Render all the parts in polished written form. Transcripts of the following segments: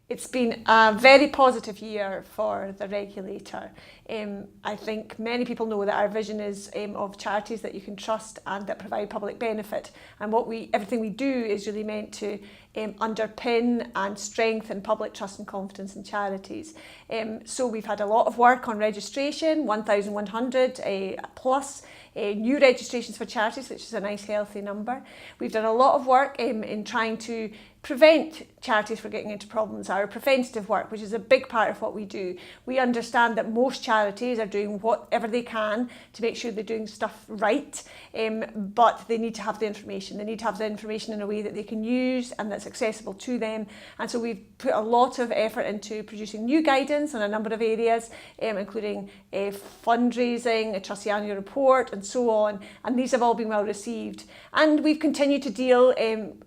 It's been a very positive year for the regulator. I think many people know that our vision is of charities that you can trust and that provide public benefit. And everything we do is really meant to underpin and strengthen public trust and confidence in charities. So we've had a lot of work on registration, 1,100 plus new registrations for charities, which is a nice healthy number. We've done a lot of work in trying to prevent charities from getting into problems, our preventative work, which is a big part of what we do. We understand that most charities are doing whatever they can to make sure they're doing stuff right, but they need to have the information. They need to have the information in a way that they can use and that's accessible to them. And so we've put a lot of effort into producing new guidance on a number of areas, including fundraising, a trustee annual report, and so on. And these have all been well received. And we've continued to deal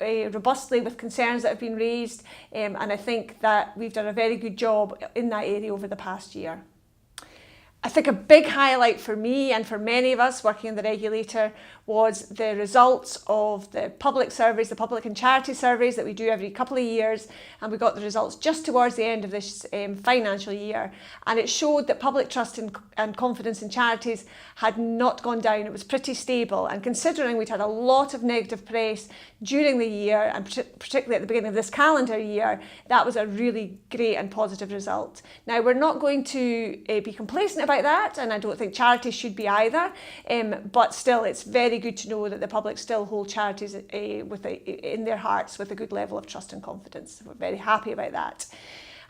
robustly with concerns that have been raised, and I think that we've done a very good job in that area over the past year. I think a big highlight for me and for many of us working in the regulator was the results of the public surveys, the public and charity surveys that we do every couple of years, and we got the results just towards the end of this financial year, and it showed that public trust and confidence in charities had not gone down. It was pretty stable, and considering we'd had a lot of negative press during the year, and particularly at the beginning of this calendar year, that was a really great and positive result. Now, we're not going to be complacent about that, and I don't think charities should be either, but still it's very good to know that the public still hold charities in their hearts with a good level of trust and confidence. We're very happy about that.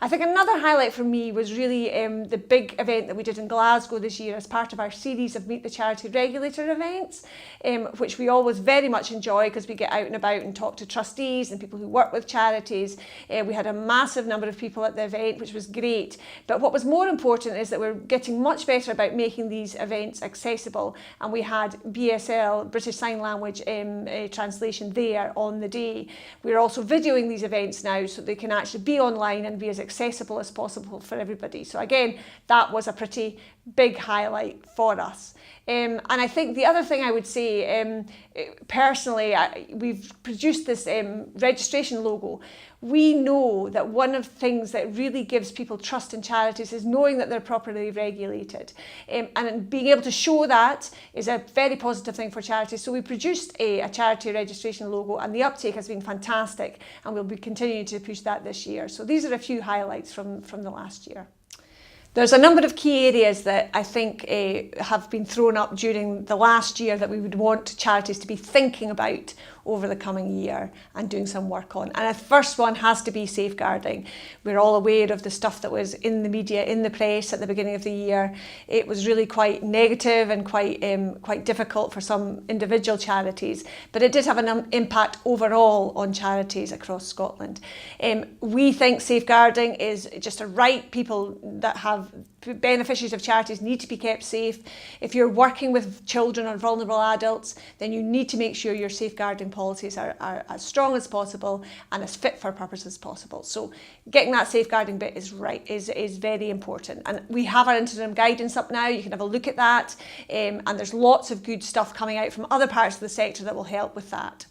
I think another highlight for me was really the big event that we did in Glasgow this year as part of our series of Meet the Charity Regulator events, which we always very much enjoy because we get out and about and talk to trustees and people who work with charities. We had a massive number of people at the event, which was great. But what was more important is that we're getting much better about making these events accessible. And we had BSL, British Sign Language translation there on the day. We're also videoing these events now so they can actually be online and be as accessible as possible for everybody. So again, that was a pretty big highlight for us. And I think the other thing I would say, personally, we've produced this registration logo. We know that one of the things that really gives people trust in charities is knowing that they're properly regulated. And being able to show that is a very positive thing for charities. So we produced a charity registration logo, and the uptake has been fantastic, and we'll be continuing to push that this year. So these are a few highlights from the last year. There's a number of key areas that I think have been thrown up during the last year that we would want charities to be thinking about over the coming year and doing some work on. And the first one has to be safeguarding. We're all aware of the stuff that was in the media, in the press at the beginning of the year. It was really quite negative and quite difficult for some individual charities, but it did have an impact overall on charities across Scotland. We think safeguarding is just a right. People that have beneficiaries of charities need to be kept safe. If you're working with children or vulnerable adults, then you need to make sure your safeguarding policies are as strong as possible and as fit for purpose as possible. So getting that safeguarding bit is very important. And we have our interim guidance up now. You can have a look at that. And there's lots of good stuff coming out from other parts of the sector that will help with that.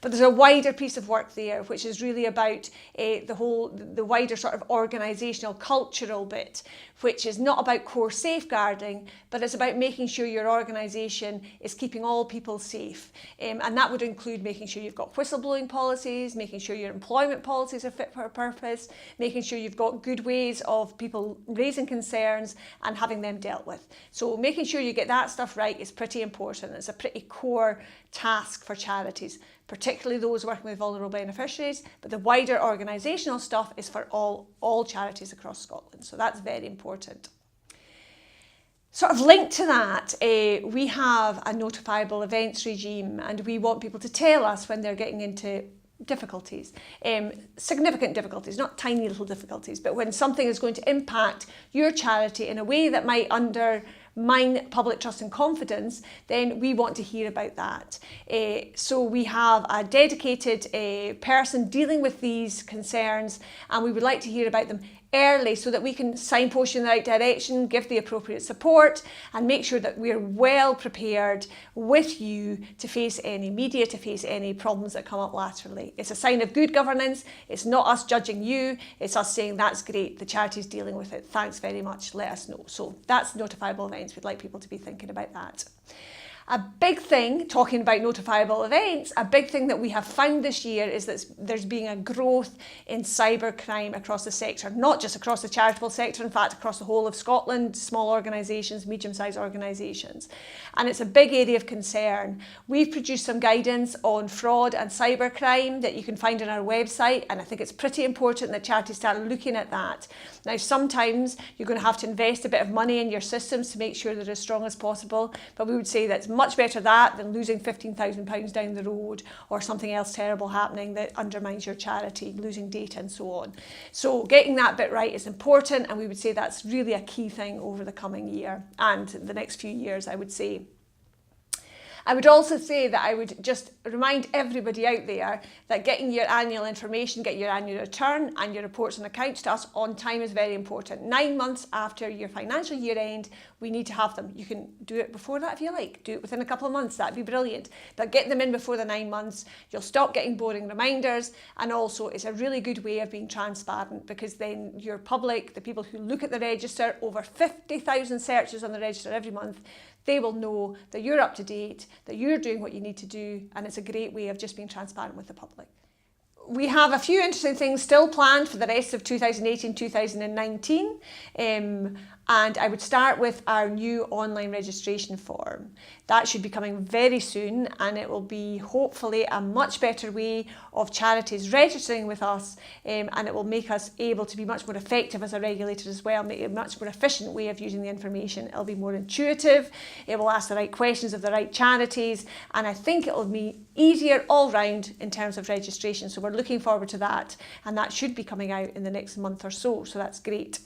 But there's a wider piece of work there, which is really about the wider sort of organisational, cultural bit, which is not about core safeguarding, but it's about making sure your organisation is keeping all people safe. And that would include making sure you've got whistleblowing policies, making sure your employment policies are fit for purpose, making sure you've got good ways of people raising concerns and having them dealt with. So making sure you get that stuff right is pretty important. It's a pretty core task for charities, particularly those working with vulnerable beneficiaries, but the wider organisational stuff is for all charities across Scotland. So that's very important. Sort of linked to that, we have a notifiable events regime, and we want people to tell us when they're getting into difficulties, significant difficulties, not tiny little difficulties, but when something is going to impact your charity in a way that might undermine public trust and confidence, then we want to hear about that. So we have a dedicated person dealing with these concerns, and we would like to hear about them early so that we can signpost you in the right direction, give the appropriate support, and make sure that we're well prepared with you to face any media, to face any problems that come up laterally. It's a sign of good governance. It's not us judging you. It's us saying, that's great, the charity's dealing with it. Thanks very much, let us know. So that's notifiable events. We'd like people to be thinking about that. A big thing, talking about notifiable events, a big thing that we have found this year is that there's been a growth in cybercrime across the sector, not just across the charitable sector, in fact across the whole of Scotland, small organisations, medium-sized organisations. And it's a big area of concern. We've produced some guidance on fraud and cybercrime that you can find on our website, and I think it's pretty important that charities start looking at that. Now, sometimes you're going to have to invest a bit of money in your systems to make sure they're as strong as possible, but we would say that's much better that than losing £15,000 down the road or something else terrible happening that undermines your charity, losing data and so on. So getting that bit right is important, and we would say that's really a key thing over the coming year and the next few years, I would say. I would also say that I would just remind everybody out there that getting your annual information, getting your annual return and your reports and accounts to us on time is very important. 9 months after your financial year end, we need to have them. You can do it before that if you like. Do it within a couple of months, that'd be brilliant. But get them in before the 9 months. You'll stop getting boring reminders, and also it's a really good way of being transparent, because then your public, the people who look at the register, over 50,000 searches on the register every month, they will know that you're up to date, that you're doing what you need to do, and it's a great way of just being transparent with the public. We have a few interesting things still planned for the rest of 2018-2019, and I would start with our new online registration form. That should be coming very soon, and it will be hopefully a much better way of charities registering with us, and it will make us able to be much more effective as a regulator as well, make it a much more efficient way of using the information. It'll be more intuitive, it will ask the right questions of the right charities, and I think it will be easier all round in terms of registration. So we're looking forward to that, and that should be coming out in the next month or so that's great.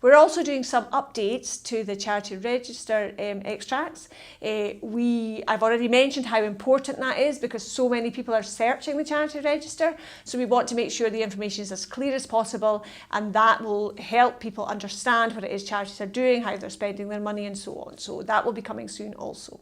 We're also doing some updates to the charity register extracts. I've already mentioned how important that is, because so many people are searching the charity register. So we want to make sure the information is as clear as possible, and that will help people understand what it is charities are doing, how they're spending their money and so on. So that will be coming soon also.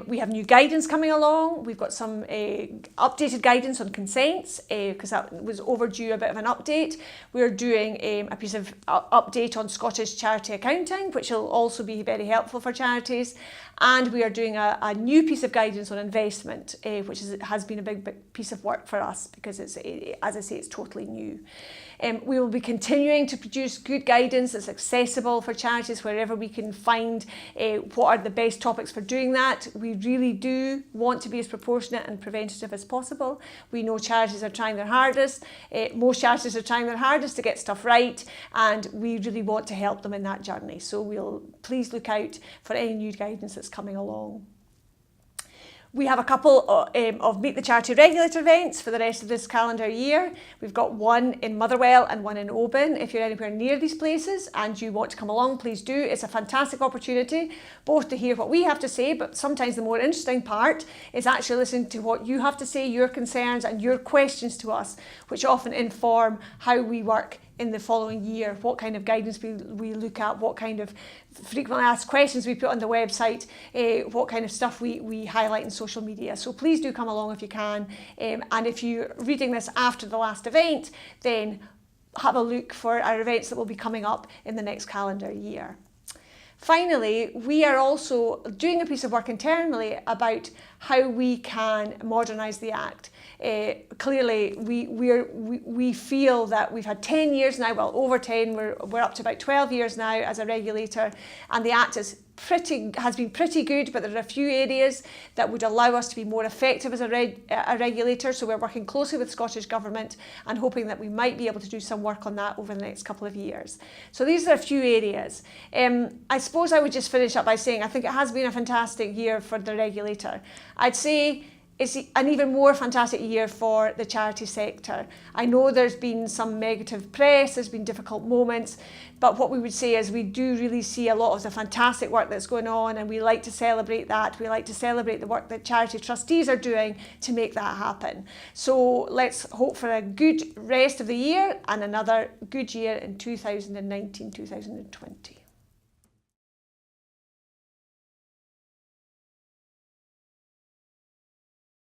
We have new guidance coming along. We've got some updated guidance on consents, because that was overdue a bit of an update. We're doing a piece of update on Scottish charity accounting, which will also be very helpful for charities. And we are doing a new piece of guidance on investment, which has been a big piece of work for us, because it's, as I say, it's totally new. We will be continuing to produce good guidance that's accessible for charities wherever we can find what are the best topics for doing that. We really do want to be as proportionate and preventative as possible. We know charities are trying their hardest. Most charities are trying their hardest to get stuff right, and we really want to help them in that journey. So please look out for any new guidance that's coming along. We have a couple of Meet the Charity Regulator events for the rest of this calendar year. We've got one in Motherwell and one in Oban. If you're anywhere near these places and you want to come along, please do. It's a fantastic opportunity, both to hear what we have to say, but sometimes the more interesting part is actually listening to what you have to say, your concerns and your questions to us, which often inform how we work in the following year, what kind of guidance we look at, what kind of frequently asked questions we put on the website, what kind of stuff we highlight in social media. So please do come along if you can. And if you're reading this after the last event, then have a look for our events that will be coming up in the next calendar year. Finally, we are also doing a piece of work internally about how we can modernise the Act. Clearly, we feel that we've had 10 years now, well over 10, we're up to about 12 years now as a regulator, and the Act has been pretty good, but there are a few areas that would allow us to be more effective as a regulator. So we're working closely with Scottish Government and hoping that we might be able to do some work on that over the next couple of years. So these are a few areas. I suppose I would just finish up by saying I think it has been a fantastic year for the regulator. I'd say it's an even more fantastic year for the charity sector. I know there's been some negative press, there's been difficult moments, but what we would say is we do really see a lot of the fantastic work that's going on, and we like to celebrate that. We like to celebrate the work that charity trustees are doing to make that happen. So let's hope for a good rest of the year and another good year in 2019-2020.